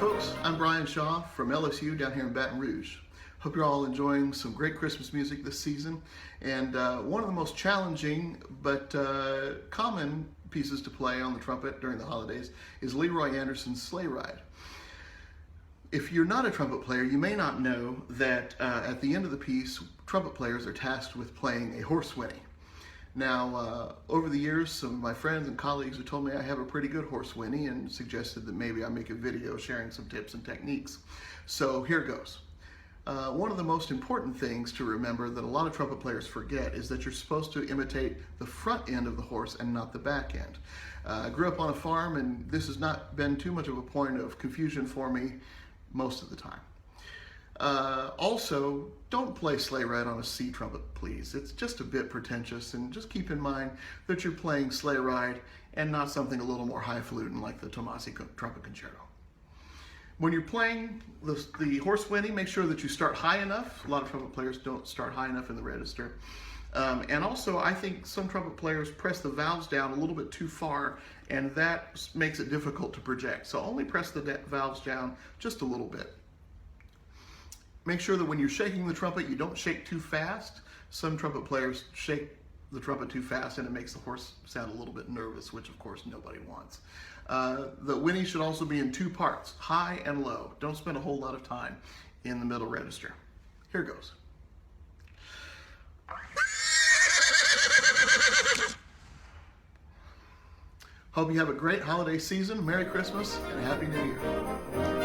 folks, I'm Brian Shaw from LSU down here in Baton Rouge. Hope you're all enjoying some great Christmas music this season. And one of the most challenging but common pieces to play on the trumpet during the holidays is Leroy Anderson's Sleigh Ride. If you're not a trumpet player, you may not know that at the end of the piece, trumpet players are tasked with playing a horse whinny. Now, over the years, some of my friends and colleagues have told me I have a pretty good horse whinny and suggested that maybe I make a video sharing some tips and techniques. So here goes. One of the most important things to remember that a lot of trumpet players forget is that you're supposed to imitate the front end of the horse and not the back end. I grew up on a farm, and this has not been too much of a point of confusion for me most of the time. Also, don't play Sleigh Ride on a C trumpet, please. It's just a bit pretentious, and just keep in mind that you're playing Sleigh Ride and not something a little more highfalutin like the Tomasi Trumpet Concerto. When you're playing the horse whinny, make sure that you start high enough. A lot of trumpet players don't start high enough in the register. And also, I think some trumpet players press the valves down a little bit too far, and that makes it difficult to project. So only press the valves down just a little bit. Make sure that when you're shaking the trumpet, you don't shake too fast. Some trumpet players shake the trumpet too fast, and it makes the horse sound a little bit nervous, which of course nobody wants. The whinny should also be in two parts, high and low. Don't spend a whole lot of time in the middle register. Here goes. Hope you have a great holiday season. Merry Christmas and Happy New Year.